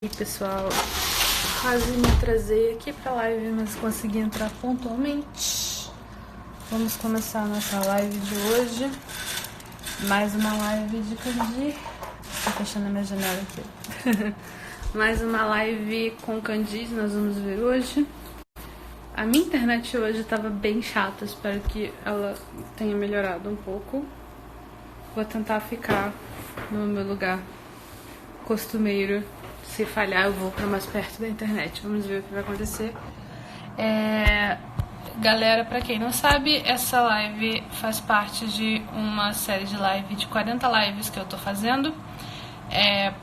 E pessoal, quase me atrasei aqui pra live, mas consegui entrar pontualmente. Vamos começar a nossa live de hoje. Mais uma live de Candi. Tô fechando a minha janela aqui. Mais uma live com Candis, nós vamos ver hoje. A minha internet hoje tava bem chata, espero que ela tenha melhorado um pouco. Vou tentar ficar no meu lugar costumeiro. Se falhar, eu vou para mais perto da internet. Vamos ver o que vai acontecer. Galera, para quem não sabe, essa live faz parte de uma série de live de 40 lives que eu tô fazendo.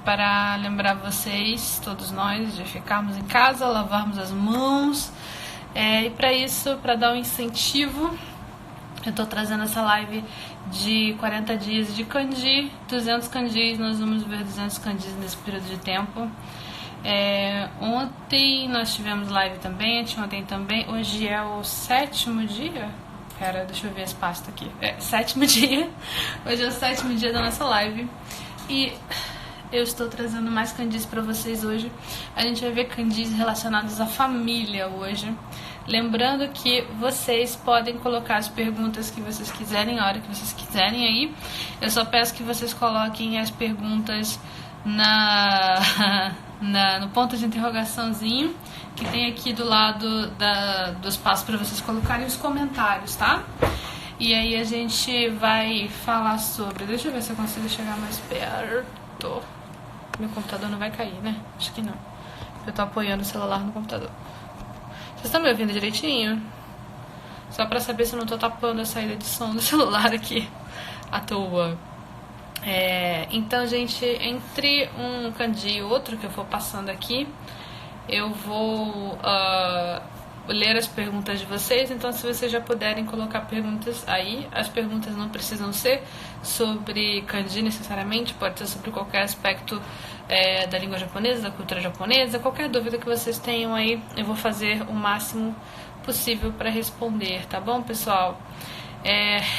Para lembrar vocês, todos nós, de ficarmos em casa, lavarmos as mãos. E para isso, para dar um incentivo, eu tô trazendo essa live de 40 dias de Candi, 200 Candis, nós vamos ver 200 Candis nesse período de tempo. Ontem nós tivemos live também, anteontem também, hoje é o 7º dia, pera, deixa eu ver esse pasto aqui, 7º dia, hoje é o 7º dia da nossa live, e eu estou trazendo mais Candis para vocês hoje. A gente vai ver Candis relacionados à família hoje. Lembrando que vocês podem colocar as perguntas que vocês quiserem, a hora que vocês quiserem aí. Eu só peço que vocês coloquem as perguntas no ponto de interrogaçãozinho que tem aqui do lado do espaço para vocês colocarem os comentários, tá? E aí a gente vai falar sobre... Deixa eu ver se eu consigo chegar mais perto. Meu computador não vai cair, né? Acho que não. Eu tô apoiando o celular no computador. Vocês estão me ouvindo direitinho? Só pra saber se eu não tô tapando a saída de som do celular aqui à toa. Então, gente, entre um Candi e outro que eu for passando aqui, eu vou ler as perguntas de vocês. Então, se vocês já puderem colocar perguntas aí, as perguntas não precisam ser sobre Candi necessariamente, pode ser sobre qualquer aspecto da língua japonesa, da cultura japonesa, qualquer dúvida que vocês tenham aí, eu vou fazer o máximo possível para responder, tá bom, pessoal?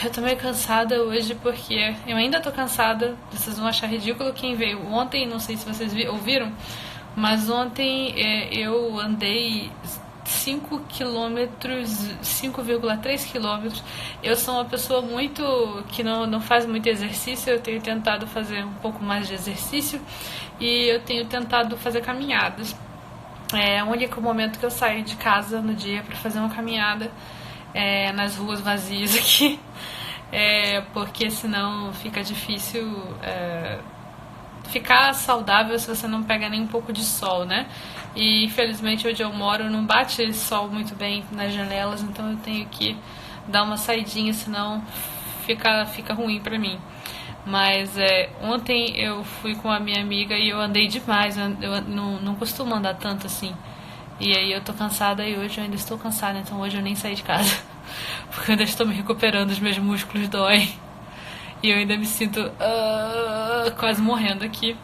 Eu tô meio cansada hoje porque eu ainda tô cansada, vocês vão achar ridículo quem veio ontem, não sei se vocês ouviram, mas ontem eu andei 5,3 quilômetros. Eu sou uma pessoa que não faz muito exercício. Eu tenho tentado fazer um pouco mais de exercício e eu tenho tentado fazer caminhadas. É o único momento que eu saio de casa no dia para fazer uma caminhada nas ruas vazias aqui, porque senão fica difícil ficar saudável se você não pega nem um pouco de sol, né? E infelizmente onde eu moro não bate sol muito bem nas janelas, então eu tenho que dar uma saidinha, senão fica ruim pra mim. Mas ontem eu fui com a minha amiga e eu andei demais, eu não costumo andar tanto assim. E aí eu tô cansada e hoje eu ainda estou cansada, então hoje eu nem saí de casa, porque eu ainda estou me recuperando, os meus músculos doem. E eu ainda me sinto quase morrendo aqui.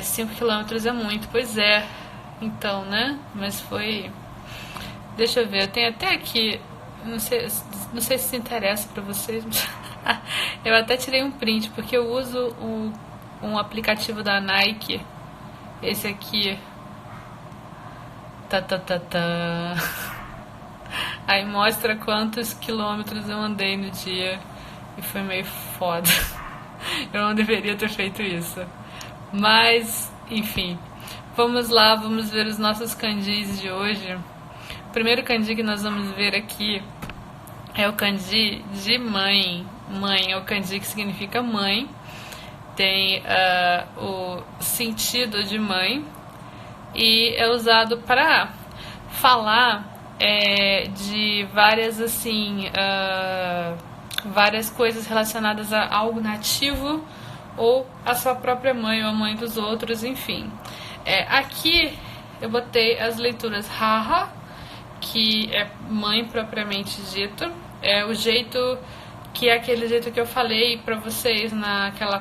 5 km é muito, pois é. Então, né? Mas foi... Deixa eu ver, eu tenho até aqui... Não sei se interessa pra vocês. Eu até tirei um print, porque eu uso um aplicativo da Nike. Esse aqui. Aí mostra quantos quilômetros eu andei no dia. E foi meio foda. Eu não deveria ter feito isso. Mas, enfim. Vamos lá, vamos ver os nossos Candis de hoje. O primeiro Candi que nós vamos ver aqui é o Candi de mãe. Mãe é o Candi que significa mãe. Tem o sentido de mãe. E é usado para falar de várias, assim... várias coisas relacionadas a algo nativo ou a sua própria mãe ou a mãe dos outros, enfim. Aqui eu botei as leituras haha, que é mãe propriamente dito, o jeito que é aquele jeito que eu falei pra vocês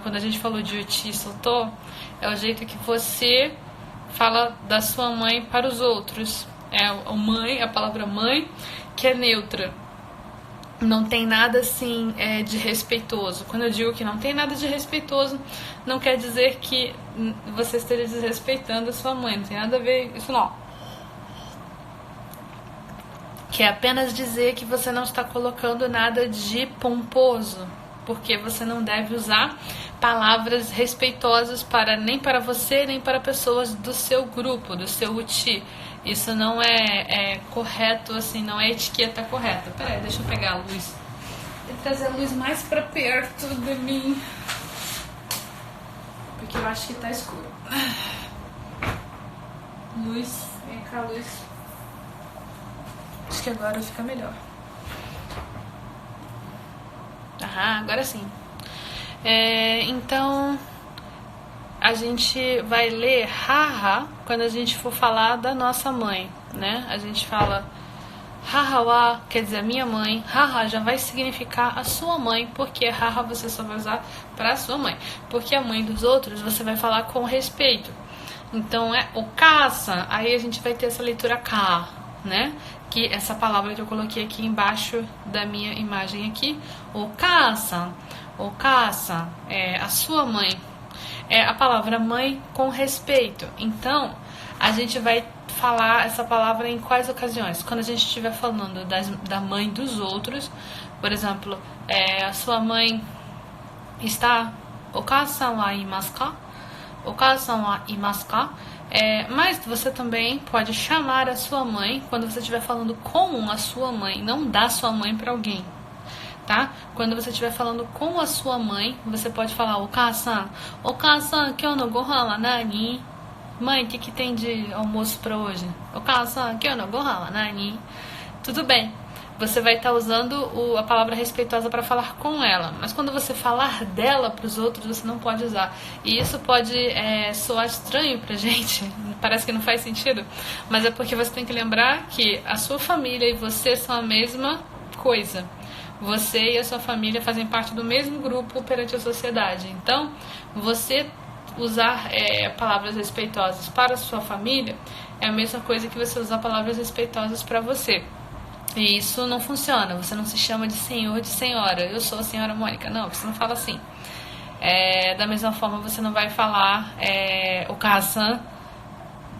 quando a gente falou de uchi soto, é o jeito que você fala da sua mãe para os outros. A palavra mãe, que é neutra. não tem nada assim de respeitoso. Quando eu digo que não tem nada de respeitoso, não quer dizer que você esteja desrespeitando a sua mãe. Não tem nada a ver isso não. Quer apenas dizer que você não está colocando nada de pomposo, porque você não deve usar palavras respeitosas nem para você, nem para pessoas do seu grupo, do seu uti. Isso não é correto, assim, não é etiqueta correta. Peraí, deixa eu pegar a luz. Vou trazer a luz mais pra perto de mim, porque eu acho que tá escuro. Luz, vem cá, luz. Acho que agora fica melhor. Agora sim. Então, a gente vai ler haha quando a gente for falar da nossa mãe, né? A gente fala haha wa, quer dizer a minha mãe. Haha já vai significar a sua mãe, porque haha você só vai usar para a sua mãe. Porque a mãe dos outros você vai falar com respeito. Então é o caça, aí a gente vai ter essa leitura ka, né? Que essa palavra que eu coloquei aqui embaixo da minha imagem aqui, o caça é a sua mãe, é a palavra mãe com respeito. Então a gente vai falar essa palavra em quais ocasiões? Quando a gente estiver falando da mãe dos outros, por exemplo, a sua mãe está, o ka-san wa imasu ka? O ka-san wa imasu ka? Mas você também pode chamar a sua mãe quando você estiver falando com a sua mãe, não dá sua mãe para alguém, tá? Quando você estiver falando com a sua mãe, você pode falar o ka-san, kyou no gohan wa nani? Mãe, o que tem de almoço para hoje? O ka-san, kyou no gohan wa nani? Tudo bem. Você vai estar usando a palavra respeitosa para falar com ela. Mas quando você falar dela para os outros, você não pode usar. E isso pode soar estranho pra gente. Parece que não faz sentido. Mas é porque você tem que lembrar que a sua família e você são a mesma coisa. Você e a sua família fazem parte do mesmo grupo perante a sociedade. Então, você usar palavras respeitosas para a sua família é a mesma coisa que você usar palavras respeitosas para você. E isso não funciona, você não se chama de senhor, de senhora. Eu sou a senhora Mônica. Não, você não fala assim. Da mesma forma, você não vai falar o ka-san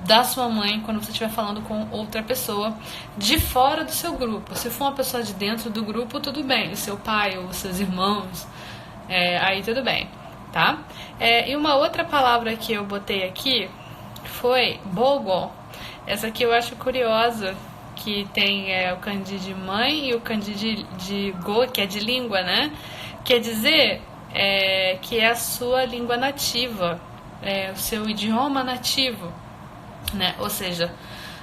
da sua mãe quando você estiver falando com outra pessoa de fora do seu grupo. Se for uma pessoa de dentro do grupo, tudo bem. O seu pai ou os seus irmãos, aí tudo bem, tá? E uma outra palavra que eu botei aqui foi bogo. Essa aqui eu acho curiosa, que tem o kanji de mãe e o kanji de go, que é de língua, né? Quer dizer que é a sua língua nativa, o seu idioma nativo, né? Ou seja,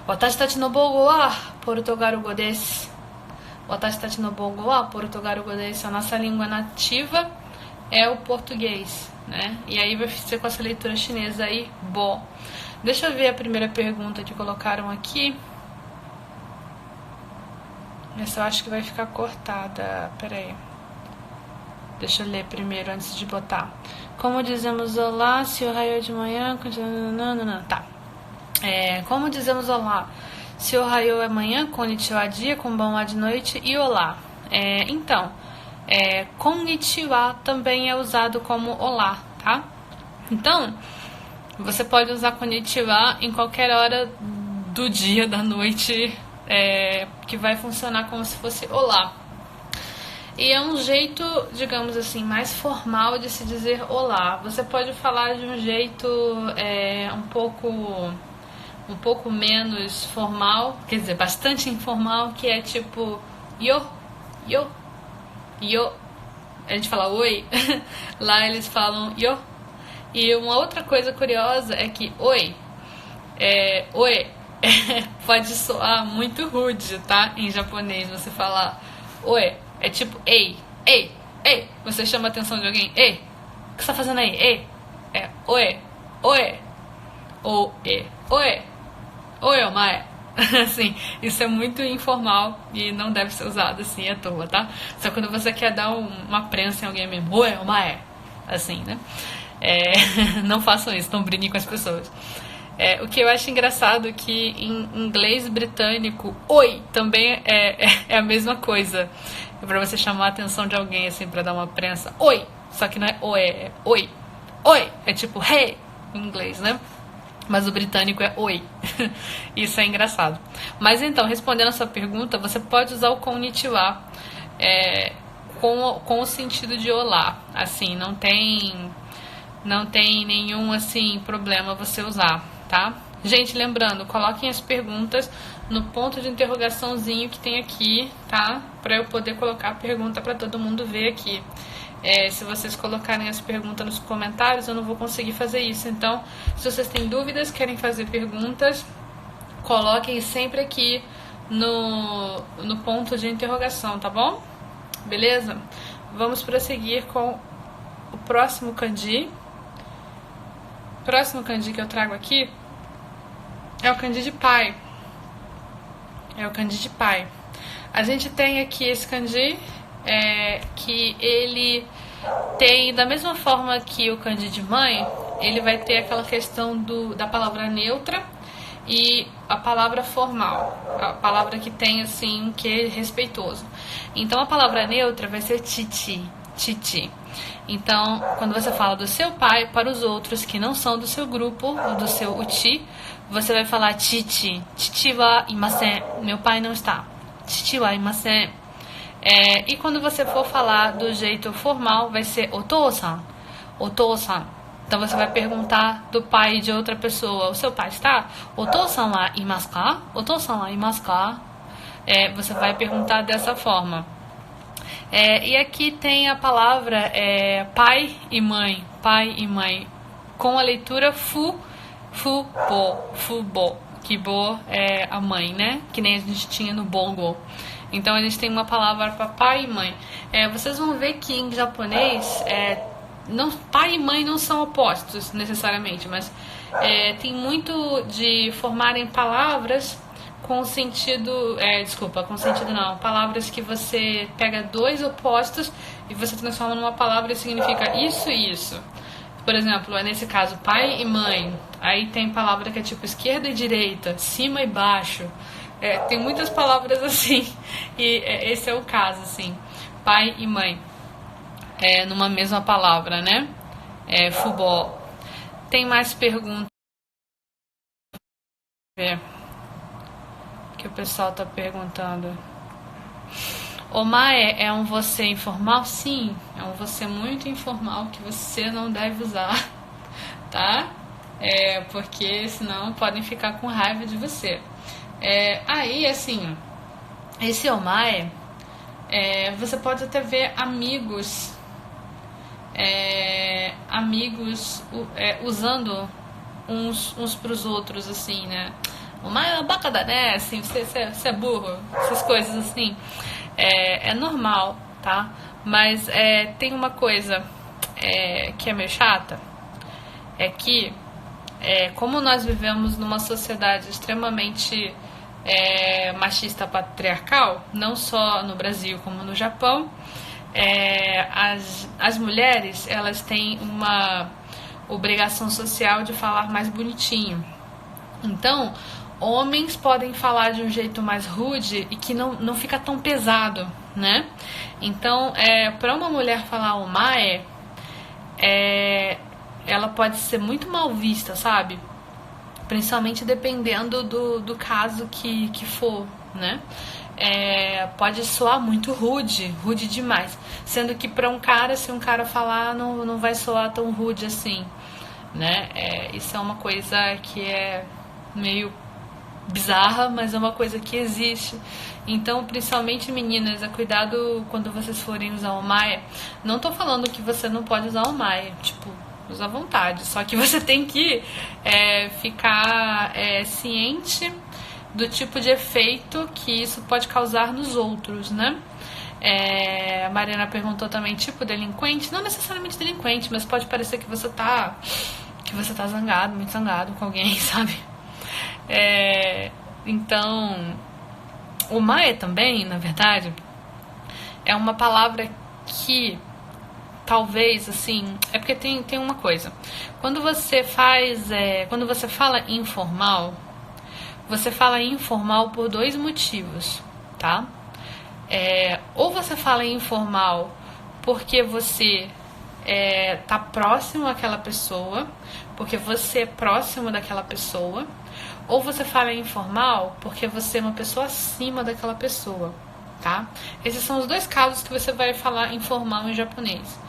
watashi tachi no bogo wa portugalu-go desu. Watashi tachi no bogo wa portugalu-go desu. A nossa língua nativa é o português, né? E aí vai ser com essa leitura chinesa aí, bo. Deixa eu ver a primeira pergunta que colocaram aqui. Essa eu acho que vai ficar cortada. Peraí. Deixa eu ler primeiro antes de botar. Como dizemos olá se o raio é de manhã? Tá. Como dizemos olá se o raio é manhã? Konnichiwa dia, konbanwa de noite e olá. Então, konnichiwa também é usado como olá, tá? Então, você pode usar konnichiwa em qualquer hora do dia, da noite, que vai funcionar como se fosse olá. E é um jeito, digamos assim, mais formal de se dizer olá. Você pode falar de um jeito um pouco menos formal, quer dizer, bastante informal, que é tipo yo, yo, yo. A gente fala oi, lá eles falam yo. E uma outra coisa curiosa é que oi, oi, pode soar muito rude, tá? Em japonês, você falar oi, é tipo ei, ei, ei. Você chama a atenção de alguém, ei, o que você tá fazendo aí? Ei, oi, oi, ou oi, oi, omae. Assim, isso é muito informal e não deve ser usado assim à toa, tá? Só quando você quer dar uma prensa em alguém mesmo, oi, omae, assim, né? Não façam isso, não briguem com as pessoas. O que eu acho engraçado é que em inglês britânico, oi também é a mesma coisa. É pra você chamar a atenção de alguém, assim, pra dar uma prensa. Oi! Só que não é oi, é oi. Oi! É tipo hey em inglês, né? Mas o britânico é oi. Isso é engraçado. Mas então, respondendo a sua pergunta, você pode usar o konnichiwa com o sentido de olá. Assim, não tem nenhum assim problema você usar, tá? Gente, lembrando, coloquem as perguntas no ponto de interrogaçãozinho que tem aqui, tá? Pra eu poder colocar a pergunta pra todo mundo ver aqui. Se vocês colocarem as perguntas nos comentários, eu não vou conseguir fazer isso. Então, se vocês têm dúvidas, querem fazer perguntas, coloquem sempre aqui no ponto de interrogação, tá bom? Beleza? Vamos prosseguir com o próximo kanji. O próximo kanji que eu trago aqui é o kanji de pai. É o kanji de pai. A gente tem aqui esse kanji que ele tem, da mesma forma que o kanji de mãe, ele vai ter aquela questão da palavra neutra e a palavra formal, a palavra que tem assim um que respeitoso. Então a palavra neutra vai ser chichi, chichi. Então, quando você fala do seu pai para os outros que não são do seu grupo, do seu uchi, você vai falar chichi. Chichi wa imasen. Meu pai não está. Chichi wa imasen. E quando você for falar do jeito formal, vai ser otou-san. Otou-san. Então você vai perguntar do pai de outra pessoa: o seu pai está? Otou-san wa imasu ka? Otou-san wa imasu ka? Você vai perguntar dessa forma. E aqui tem a palavra pai e mãe, com a leitura fubo, que bo é a mãe, né? Que nem a gente tinha no bongo. Então a gente tem uma palavra para pai e mãe. Vocês vão ver que em japonês pai e mãe não são opostos necessariamente, mas tem muito de formarem palavras com sentido, com sentido não, palavras que você pega dois opostos e você transforma numa palavra e significa isso e isso. Por exemplo, nesse caso, pai e mãe. Aí tem palavra que é tipo esquerda e direita, cima e baixo. Tem muitas palavras assim. E esse é o caso, assim. Pai e mãe. Numa mesma palavra, né? Futebol. Tem mais perguntas? Que o pessoal tá perguntando. Omae é um você informal? Sim, é um você muito informal que você não deve usar, tá? Porque senão podem ficar com raiva de você. Aí, assim, esse omae, você pode até ver amigos usando uns pros outros, assim, né? Uma bacana, né? Assim, você é burro, essas coisas assim. É normal, tá? Mas tem uma coisa que é meio chata. É que, como nós vivemos numa sociedade extremamente machista patriarcal, não só no Brasil como no Japão, as mulheres, elas têm uma obrigação social de falar mais bonitinho. Então, homens podem falar de um jeito mais rude e que não fica tão pesado, né? Então, para uma mulher falar omae, ela pode ser muito mal vista, sabe? Principalmente dependendo do caso que for, né? Pode soar muito rude demais. Sendo que para um cara, se um cara falar, não vai soar tão rude assim, né? Isso é uma coisa que é meio bizarra, mas é uma coisa que existe. Então, principalmente meninas, cuidado quando vocês forem usar omae. Não tô falando que você não pode usar omae, tipo, usa à vontade, só que você tem que ficar ciente do tipo de efeito que isso pode causar nos outros, né? A Mariana perguntou também, tipo delinquente, não necessariamente delinquente, mas pode parecer que você tá zangado, muito zangado com alguém, sabe? Então, o mae também, na verdade, é uma palavra que talvez, assim, é porque tem uma coisa. Quando você quando você fala informal, você fala informal por dois motivos, tá? Ou você fala informal porque você tá próximo àquela pessoa, porque você é próximo daquela pessoa, ou você fala informal porque você é uma pessoa acima daquela pessoa, tá? Esses são os dois casos que você vai falar informal em japonês.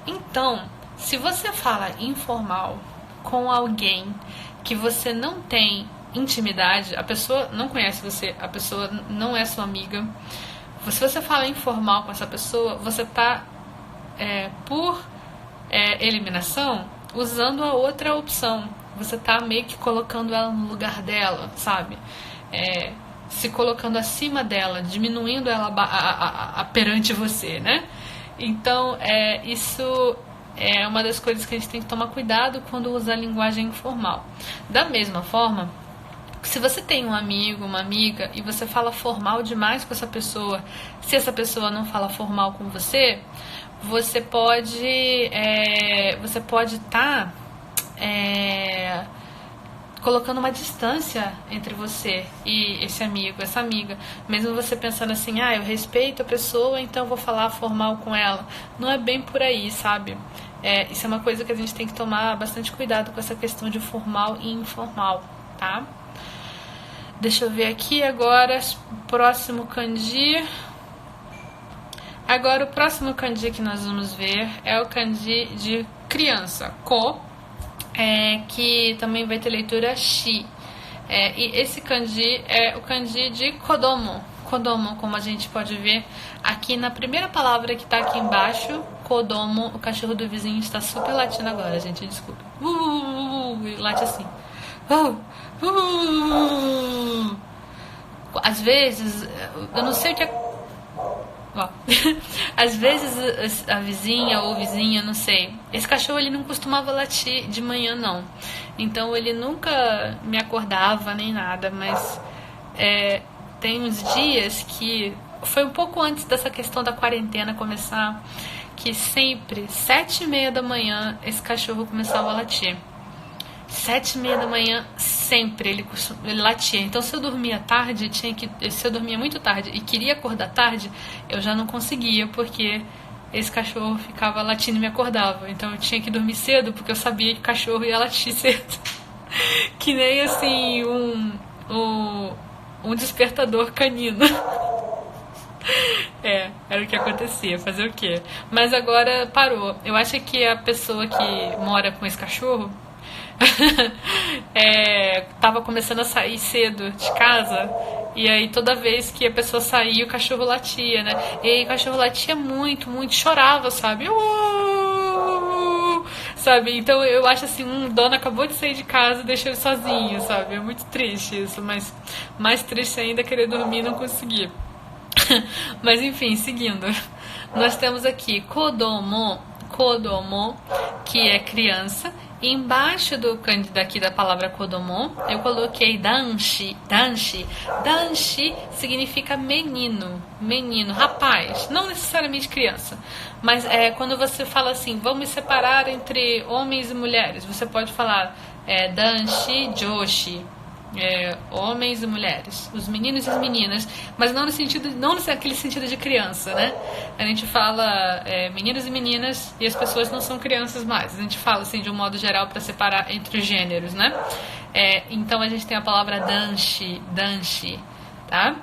Então, se você fala informal com alguém que você não tem intimidade, a pessoa não conhece você, a pessoa não é sua amiga, se você fala informal com essa pessoa, você tá por eliminação usando a outra opção. Você tá meio que colocando ela no lugar dela, sabe? Se colocando acima dela, diminuindo ela perante você, né? Então, isso é uma das coisas que a gente tem que tomar cuidado quando usa a linguagem informal. Da mesma forma, se você tem um amigo, uma amiga, e você fala formal demais com essa pessoa, se essa pessoa não fala formal com você, você pode estar colocando uma distância entre você e esse amigo, essa amiga. Mesmo você pensando assim, eu respeito a pessoa, então eu vou falar formal com ela. Não é bem por aí, sabe? Isso é uma coisa que a gente tem que tomar bastante cuidado com essa questão de formal e informal, tá? Deixa eu ver aqui agora, próximo kanji. Agora o próximo kanji que nós vamos ver é o kanji de criança, ko, que também vai ter leitura shi. E esse kanji é o kanji de kodomo. Kodomo, como a gente pode ver aqui na primeira palavra que está aqui embaixo, kodomo. O cachorro do vizinho está super latindo agora, gente, desculpa. Late assim. Às vezes, eu não sei o que é. Às vezes a vizinha ou o vizinho, não sei, esse cachorro ele não costumava latir de manhã não, então ele nunca me acordava nem nada, mas tem uns dias que foi um pouco antes dessa questão da quarentena começar, que sempre 7:30 da manhã esse cachorro começava a latir. 7:30 da manhã, sempre ele latia. Então, se eu dormia tarde, se eu dormia muito tarde e queria acordar tarde, eu já não conseguia, porque esse cachorro ficava latindo e me acordava. Então, eu tinha que dormir cedo, porque eu sabia que o cachorro ia latir cedo. Que nem, assim, um despertador canino. Era o que acontecia, fazer o quê? Mas agora parou. Eu acho que a pessoa que mora com esse cachorro tava começando a sair cedo de casa, e aí toda vez que a pessoa saía o cachorro latia, né? E aí o cachorro latia muito, muito, chorava, sabe? Sabe? Então eu acho assim, dono acabou de sair de casa e deixou ele sozinho, sabe? É muito triste isso, mas mais triste ainda é querer dormir e não conseguir. Mas enfim, seguindo, nós temos aqui kodomo, que é criança. E embaixo daqui da palavra kodomo, eu coloquei danshi. Danshi significa menino, rapaz, não necessariamente criança. Mas quando você fala assim, vamos separar entre homens e mulheres, você pode falar danshi, joshi. Homens e mulheres, os meninos e as meninas, mas não naquele sentido de criança, né? A gente fala meninos e meninas e as pessoas não são crianças mais. A gente fala assim de um modo geral para separar entre os gêneros, né? Então a gente tem a palavra danshi, tá?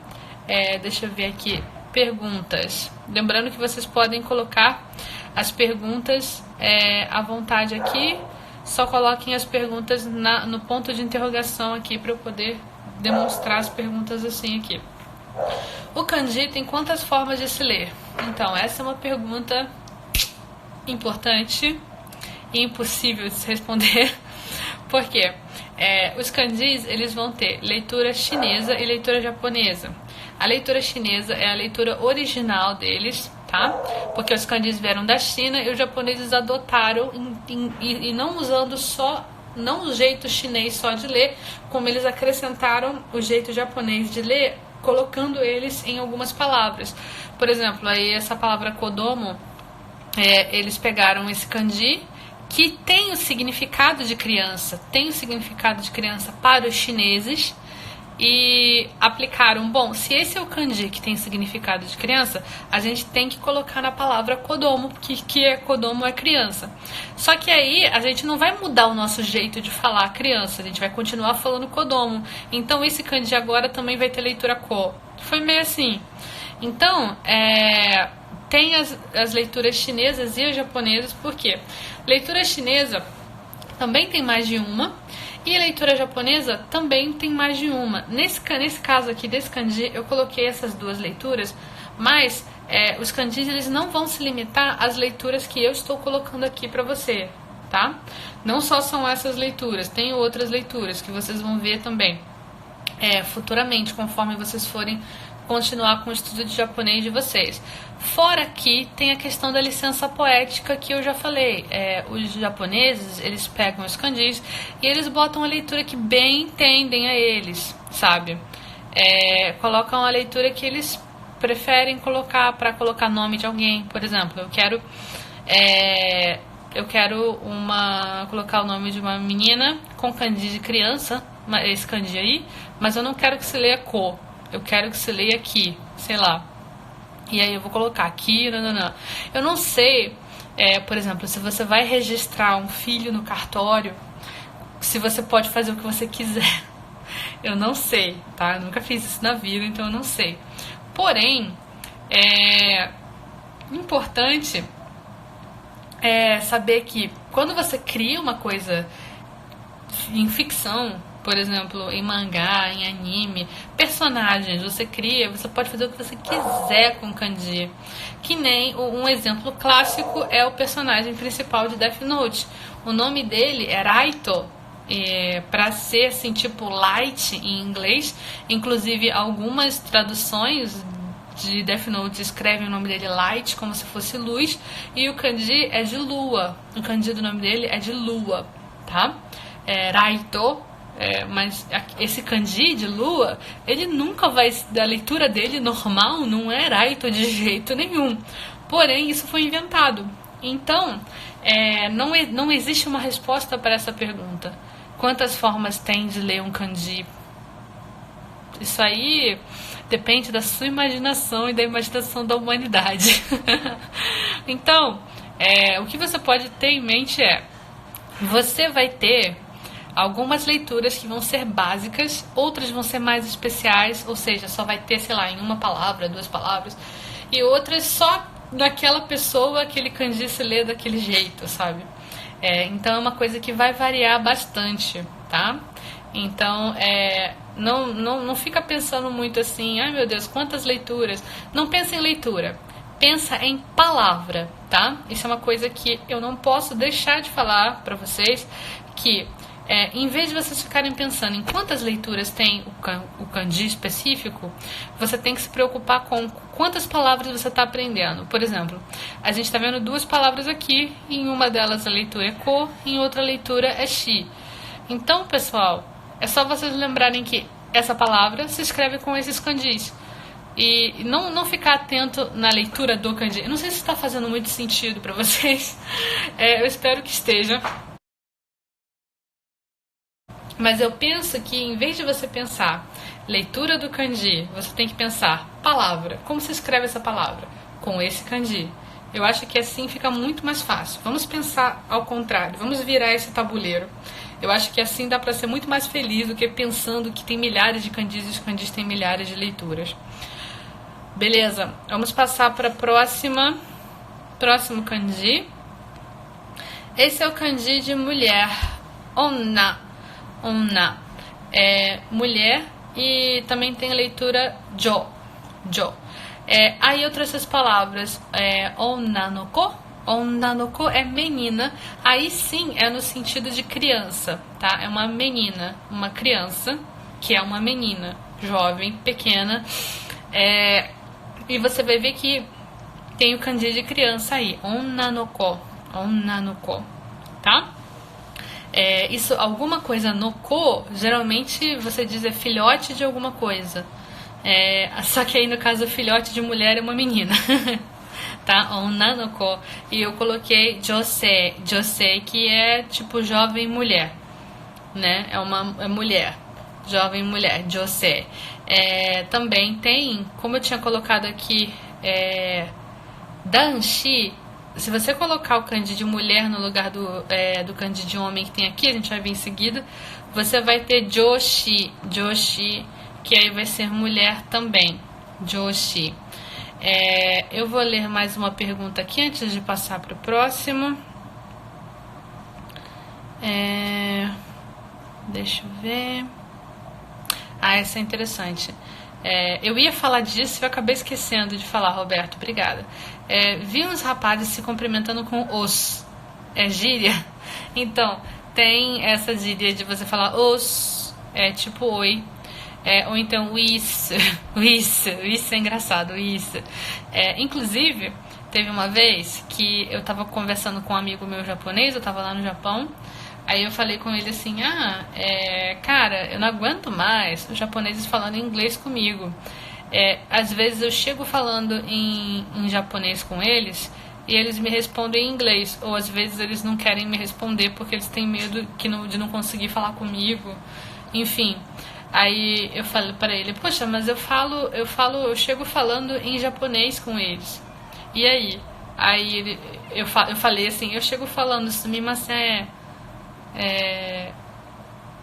Deixa eu ver aqui, perguntas. Lembrando que vocês podem colocar as perguntas à vontade aqui. Só coloquem as perguntas no ponto de interrogação aqui para eu poder demonstrar as perguntas assim aqui. O kanji tem quantas formas de se ler? Então, essa é uma pergunta importante e impossível de se responder. Por quê? Os kanjis, eles vão ter leitura chinesa e leitura japonesa. A leitura chinesa é a leitura original deles, tá? Porque os kanjis vieram da China e os japoneses adotaram e não usando não o jeito chinês só de ler, como eles acrescentaram o jeito japonês de ler, colocando eles em algumas palavras. Por exemplo, aí essa palavra kodomo, Eles pegaram esse kanji que tem o significado de criança, para os chineses e aplicaram, bom, se esse é o kanji que tem significado de criança, a gente tem que colocar na palavra kodomo, kodomo é criança. Só que aí a gente não vai mudar o nosso jeito de falar criança, a gente vai continuar falando kodomo. Então esse kanji agora também vai ter leitura ko. Foi meio assim. Então, tem as leituras chinesas e as japonesas, por quê? Leitura chinesa também tem mais de uma, e a leitura japonesa também tem mais de uma. Nesse caso aqui desse kanji, eu coloquei essas duas leituras, mas os kanjis eles não vão se limitar às leituras que eu estou colocando aqui para você, tá? Não só são essas leituras, tem outras leituras que vocês vão ver também futuramente, conforme vocês forem continuar com o estudo de japonês de vocês. Fora aqui tem a questão da licença poética que eu já falei. Os japoneses, eles pegam os kanjis e eles botam a leitura que bem entendem a eles, sabe? Colocam a leitura que eles preferem colocar para colocar nome de alguém. Por exemplo, eu quero colocar o nome de uma menina com kanji de criança, esse kanji aí, mas eu não quero que se leia ko. Eu quero que se leia aqui, sei lá. E aí eu vou colocar aqui, não. Eu não sei, por exemplo, se você vai registrar um filho no cartório, se você pode fazer o que você quiser. Eu não sei, tá? Eu nunca fiz isso na vida, então eu não sei. Porém, importante saber que quando você cria uma coisa em ficção, por exemplo, em mangá, em anime, personagens, você pode fazer o que você quiser com kanji. Que nem um exemplo clássico é o personagem principal de Death Note. O nome dele é Raito, para ser assim, tipo light em inglês. Inclusive, algumas traduções de Death Note escrevem o nome dele light, como se fosse luz, e o kanji é de lua. O kanji do nome dele é de lua, tá? Raito. Mas esse kanji de lua, ele nunca vai, da leitura dele normal, não é Raito de jeito nenhum. Porém, isso foi inventado. Então, não existe uma resposta para essa pergunta. Quantas formas tem de ler um kanji? Isso aí depende da sua imaginação e da imaginação da humanidade. Então, o que você pode ter em mente você vai ter algumas leituras que vão ser básicas, outras vão ser mais especiais, ou seja, só vai ter, sei lá, em uma palavra, 2 palavras, e outras só daquela pessoa, aquele kanji se lê daquele jeito, sabe? Então é uma coisa que vai variar bastante, tá? Então, não fica pensando muito assim, ai meu Deus, quantas leituras. Não pensa em leitura, pensa em palavra, tá? Isso é uma coisa que eu não posso deixar de falar pra vocês, que em vez de vocês ficarem pensando em quantas leituras tem o kanji específico, você tem que se preocupar com quantas palavras você está aprendendo. Por exemplo, a gente está vendo 2 palavras aqui, e em uma delas a leitura é ko, em outra leitura é shi. Então, pessoal, é só vocês lembrarem que essa palavra se escreve com esses kanjis. E não ficar atento na leitura do kanji. Eu não sei se está fazendo muito sentido para vocês. Eu espero que esteja. Mas eu penso que em vez de você pensar leitura do kanji, você tem que pensar palavra. Como se escreve essa palavra? Com esse kanji. Eu acho que assim fica muito mais fácil. Vamos pensar ao contrário. Vamos virar esse tabuleiro. Eu acho que assim dá para ser muito mais feliz do que pensando que tem milhares de kanjis e os kanjis têm milhares de leituras. Beleza. Vamos passar para próximo kanji. Esse é o kanji de mulher. Onna. Onna mulher, e também tem a leitura jo. Aí eu trouxe as palavras onna no ko. Onna no ko é menina. Aí sim é no sentido de criança, tá? É uma menina, uma criança, que é uma menina jovem, pequena. E você vai ver que tem o kanji de criança aí. Onna no ko, tá? Isso, alguma coisa no ko, geralmente você diz filhote de alguma coisa. Só que aí no caso o filhote de mulher é uma menina. tá? Onna no ko. E eu coloquei jose, jose, que é tipo jovem mulher, né? É mulher, jovem mulher, jose. Também tem, como eu tinha colocado aqui, danshi. Se você colocar o kanji de mulher no lugar do kanji de homem que tem aqui, a gente vai ver em seguida, você vai ter joshi, joshi, que aí vai ser mulher também, joshi. Eu vou ler mais uma pergunta aqui antes de passar para o próximo. Deixa eu ver. Essa é interessante. Eu ia falar disso e eu acabei esquecendo de falar, Roberto. Obrigada. Vi uns rapazes se cumprimentando com os. É gíria? Então, tem essa gíria de você falar os, tipo oi. Ou então isso é engraçado, isso. Inclusive, teve uma vez que eu tava conversando com um amigo meu japonês, eu tava lá no Japão. Aí eu falei com ele assim, cara, eu não aguento mais os japoneses falando inglês comigo. Às vezes eu chego falando em japonês com eles e eles me respondem em inglês. Ou às vezes eles não querem me responder porque eles têm medo de não conseguir falar comigo. Enfim, aí eu falei para ele, poxa, mas eu chego falando em japonês com eles. E aí? Aí eu falei assim, eu chego falando sumimasen.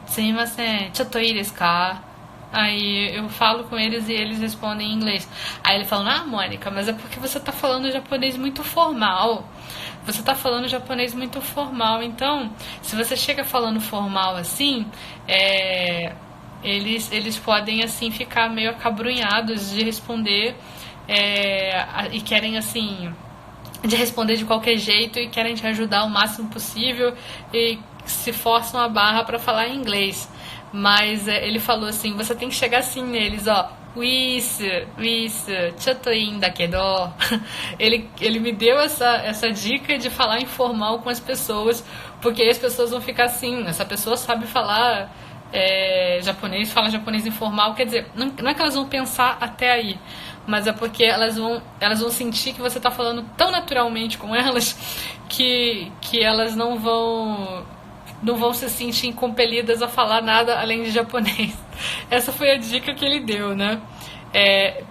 すみません、ちょっといいですか? Aí eu falo com eles e eles respondem em inglês. Aí ele fala, Mônica, mas é porque você tá falando japonês muito formal. Você tá falando japonês muito formal. Então, se você chega falando formal assim, eles podem assim ficar meio acabrunhados de responder e querem assim de responder de qualquer jeito e querem te ajudar o máximo possível e se forçam a barra para falar em inglês. Mas ele falou assim, você tem que chegar assim neles, ó. Isso, choto in dakedo. Ele me deu essa dica de falar informal com as pessoas, porque aí as pessoas vão ficar assim, essa pessoa sabe falar japonês, fala japonês informal, quer dizer, não é que elas vão pensar até aí, mas é porque elas vão sentir que você está falando tão naturalmente com elas que elas não vão se sentir compelidas a falar nada além de japonês. Essa foi a dica que ele deu, né?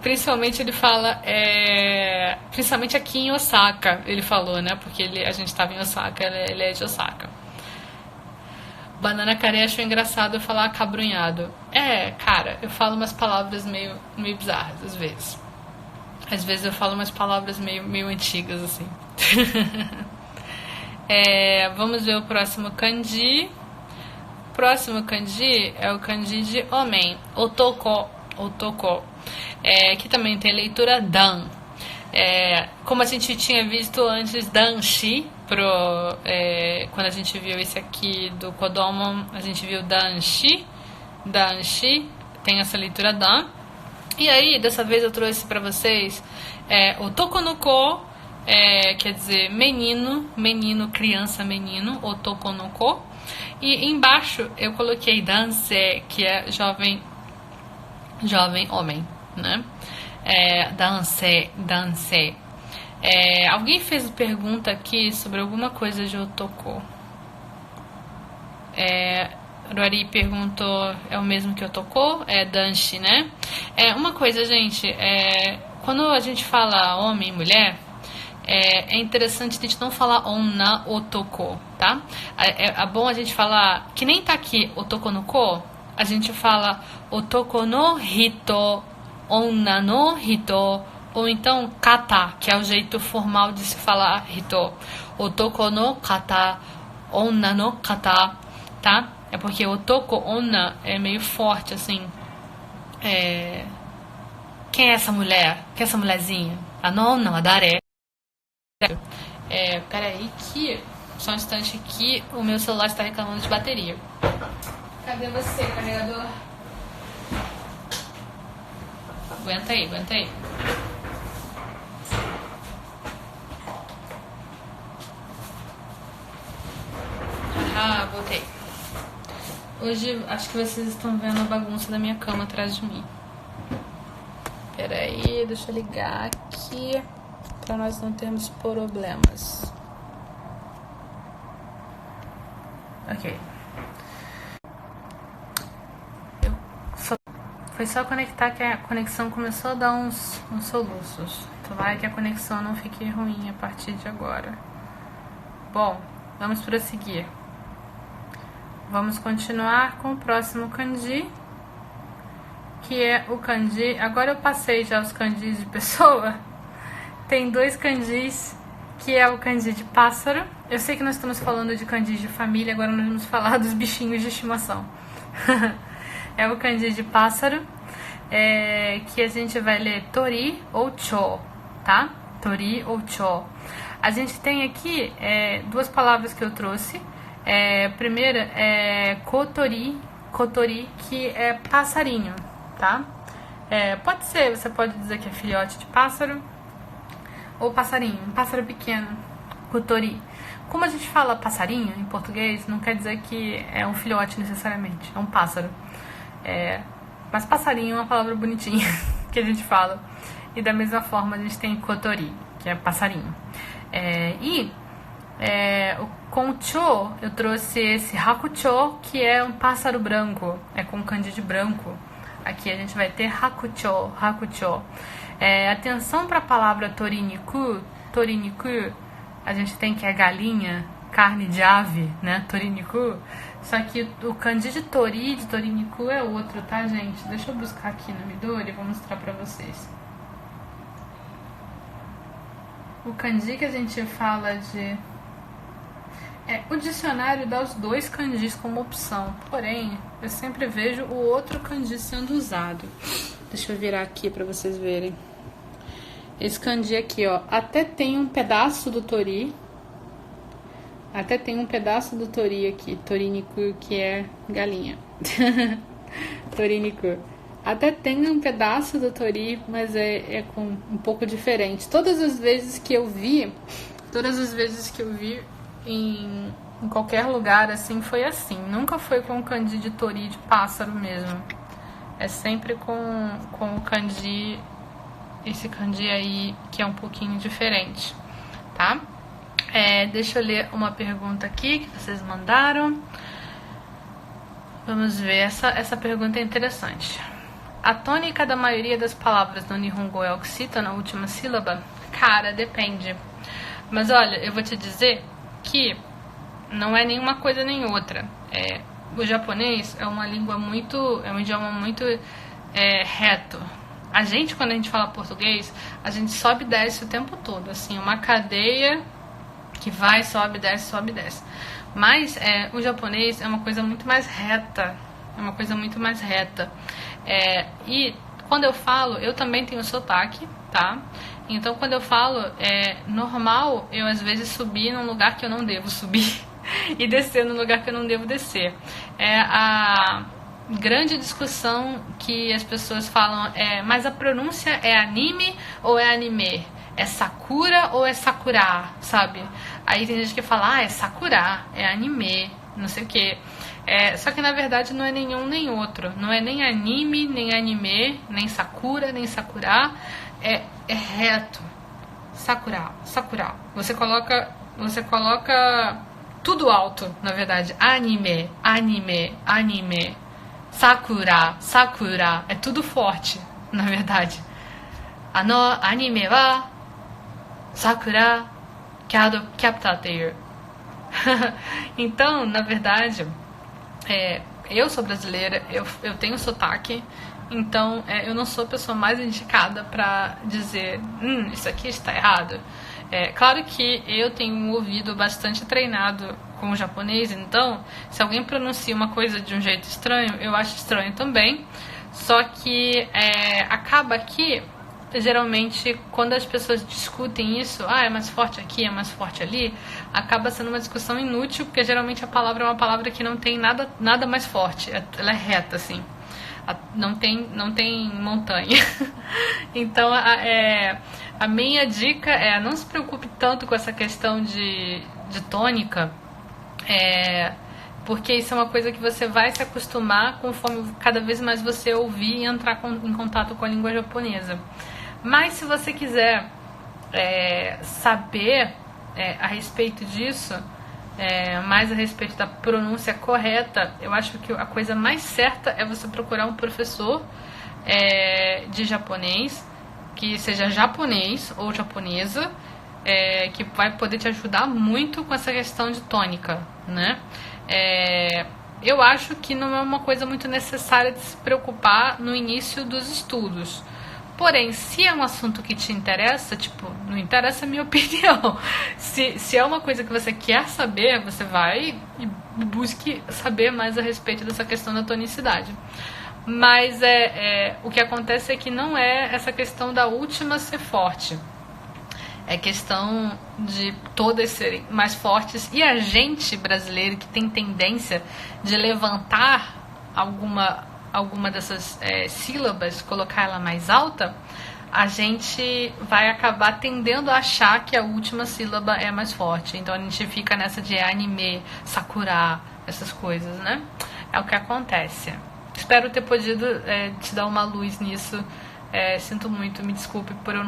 Principalmente ele fala, principalmente aqui em Osaka, ele falou, né? Porque a gente estava em Osaka, ele é de Osaka. Banana Caré achou engraçado eu falar acabrunhado. Cara, eu falo umas palavras meio bizarras, às vezes. Às vezes eu falo umas palavras meio antigas, assim. Vamos ver o próximo kanji. O próximo kanji é o kanji de homem, otoko. Que também tem a leitura dan. Como a gente tinha visto antes, danshi, quando a gente viu esse aqui do Kodomon, a gente viu danshi, tem essa leitura dan. E aí, dessa vez eu trouxe pra vocês otoko no ko, quer dizer menino, criança, menino, otoko no ko. E embaixo eu coloquei danse, que é jovem homem, né? Danse. Alguém fez pergunta aqui sobre alguma coisa de otoko. Ruari perguntou, é o mesmo que otoko? É danshi, né? Uma coisa, gente, quando a gente fala homem e mulher, é interessante a gente não falar onna otoko, tá? É bom a gente falar, que nem tá aqui otoko no ko, a gente fala otoko no hito, onna no hito, ou então kata, que é o jeito formal de se falar hito. Otoko no kata, onna no kata, tá? É porque otoko, onna é meio forte, assim. Quem é essa mulher? Quem é essa mulherzinha? A nona, a dare. Peraí que... Só um instante aqui, o meu celular está reclamando de bateria. Cadê você, carregador? Aguenta aí. Voltei. Hoje acho que vocês estão vendo a bagunça da minha cama atrás de mim. Peraí, deixa eu ligar aqui. para nós não termos problemas. Ok. Foi só conectar que a conexão começou a dar uns soluços. Tomara que a conexão não fique ruim a partir de agora. Bom, vamos prosseguir. Vamos continuar com o próximo kanji, que é o kanji... Agora eu passei já os kanjis de pessoa. Tem 2 kanjis, que é o kanji de pássaro. Eu sei que nós estamos falando de kanjis de família, agora nós vamos falar dos bichinhos de estimação. É o kanji de pássaro, que a gente vai ler tori ou cho, tá? Tori ou cho. A gente tem aqui 2 palavras que eu trouxe. Primeira é kotori, que é passarinho, tá? Pode ser, você pode dizer que é filhote de pássaro ou passarinho, um pássaro pequeno, kotori. Como a gente fala passarinho em português, não quer dizer que é um filhote necessariamente, é um pássaro. Mas passarinho é uma palavra bonitinha que a gente fala. E da mesma forma a gente tem kotori, que é passarinho. Com o cho, eu trouxe esse hakucho, que é um pássaro branco, com kanji de branco. Aqui a gente vai ter hakucho. Atenção para a palavra toriniku, a gente tem que é galinha, carne de ave, né, toriniku. Só que o kanji de toriniku é outro, tá, gente? Deixa eu buscar aqui no Midori e vou mostrar pra vocês. O kanji que a gente fala de... o dicionário dá os 2 kanjis como opção, porém, eu sempre vejo o outro kanji sendo usado. Deixa eu virar aqui pra vocês verem. Esse kanji aqui, ó, até tem um pedaço do tori. Aqui, toriniku, que é galinha. Toriniku. Até tem um pedaço do tori, mas é com um pouco diferente. Todas as vezes que eu vi em qualquer lugar assim, foi assim. Nunca foi com o kanji de tori de pássaro mesmo. É sempre com o kanji, esse kanji aí, que é um pouquinho diferente, tá? Deixa eu ler uma pergunta aqui que vocês mandaram. Vamos ver, essa pergunta é interessante. A tônica da maioria das palavras no Nihongo é oxítona na última sílaba? Cara, depende. Mas olha, eu vou te dizer que não é nenhuma coisa nem outra. O japonês é um idioma muito reto. A gente, quando a gente fala português, a gente sobe e desce o tempo todo, assim, uma cadeia que vai, sobe, desce. Mas o japonês é uma coisa muito mais reta. E quando eu falo, eu também tenho sotaque, tá? Então, quando eu falo, é normal eu, às vezes, subir num lugar que eu não devo subir e descer num lugar que eu não devo descer. A grande discussão que as pessoas falam mas a pronúncia é anime ou é anime? É sakura ou é sakura, sabe? Aí tem gente que fala, é sakura, é anime, não sei o que. Só que na verdade não é nenhum nem outro. Não é nem anime, nem anime, nem sakura, nem sakura. É reto. Sakura. Você coloca tudo alto, na verdade. Anime. Sakura. É tudo forte, na verdade. Anime wa sakura capta teir. Então, na verdade, eu sou brasileira, eu tenho sotaque, então eu não sou a pessoa mais indicada para dizer isso aqui está errado. Claro que eu tenho um ouvido bastante treinado com o japonês, então se alguém pronuncia uma coisa de um jeito estranho, eu acho estranho também. Só que acaba que geralmente quando as pessoas discutem isso, é mais forte aqui, é mais forte ali, acaba sendo uma discussão inútil, porque geralmente a palavra é uma palavra que não tem nada mais forte, ela é reta, assim, não tem montanha. Então a minha dica não se preocupe tanto com essa questão de tônica, porque isso é uma coisa que você vai se acostumar conforme cada vez mais você ouvir e entrar em contato com a língua japonesa. Mas se você quiser saber a respeito disso, mais a respeito da pronúncia correta, eu acho que a coisa mais certa é você procurar um professor de japonês, que seja japonês ou japonesa, que vai poder te ajudar muito com essa questão de tônica, né? Eu acho que não é uma coisa muito necessária de se preocupar no início dos estudos. Porém, se é um assunto que te interessa, tipo, não interessa a minha opinião. Se é uma coisa que você quer saber, você vai e busque saber mais a respeito dessa questão da tonicidade. Mas o que acontece é que não é essa questão da última ser forte. É questão de todas serem mais fortes. E a gente brasileiro que tem tendência de levantar alguma dessas sílabas, colocar ela mais alta, a gente vai acabar tendendo a achar que a última sílaba é mais forte. Então a gente fica nessa de anime, sakura, essas coisas, né? É o que acontece. Espero ter podido te dar uma luz nisso. Sinto muito, me desculpe por eu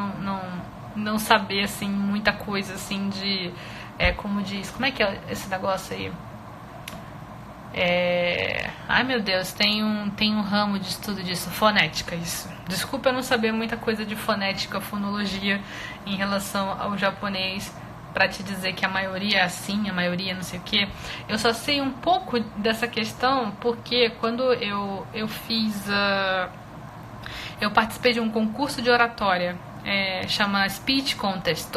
não saber assim muita coisa assim de como diz, como é que é esse negócio aí? Ai meu Deus, tem um ramo de estudo disso, fonética, isso. Desculpa eu não saber muita coisa de fonética, fonologia em relação ao japonês, pra te dizer que a maioria é assim, a maioria não sei o que. Eu só sei um pouco dessa questão porque quando eu fiz eu participei de um concurso de oratória, chama Speech Contest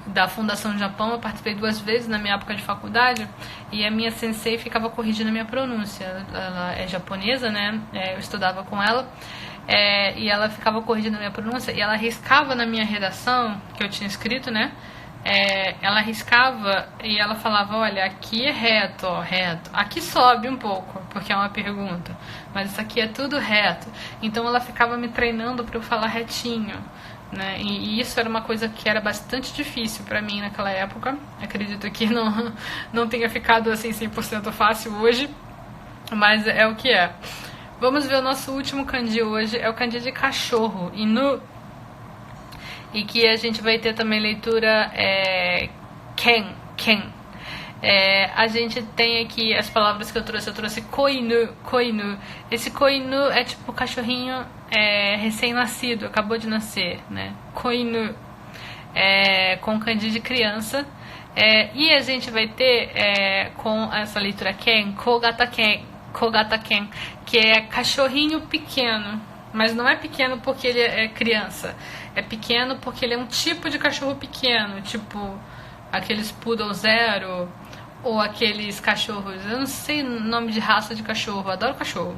da Fundação Japão. Eu participei 2 vezes na minha época de faculdade e a minha sensei ficava corrigindo a minha pronúncia. Ela é japonesa, né? Eu estudava com ela e ela ficava corrigindo a minha pronúncia e ela riscava na minha redação que eu tinha escrito, né? Ela riscava e ela falava, olha, aqui é reto, ó, reto. Aqui sobe um pouco, porque é uma pergunta, mas isso aqui é tudo reto. Então ela ficava me treinando para eu falar retinho, né? E isso era uma coisa que era bastante difícil para mim naquela época. Acredito que não tenha ficado assim 100% fácil hoje, mas é o que é. Vamos ver o nosso último kanji hoje, é o kanji de cachorro, inu. E que a gente vai ter também leitura ken. A gente tem aqui as palavras que eu trouxe koinu. Esse koinu é tipo cachorrinho recém-nascido, acabou de nascer, né? Koinu, com kanji de criança. E a gente vai ter com essa leitura ken, kogata ken, que é cachorrinho pequeno. Mas não é pequeno porque ele é criança. É pequeno porque ele é um tipo de cachorro pequeno. Tipo aqueles poodle zero ou aqueles cachorros... Eu não sei o nome de raça de cachorro. Eu adoro cachorro.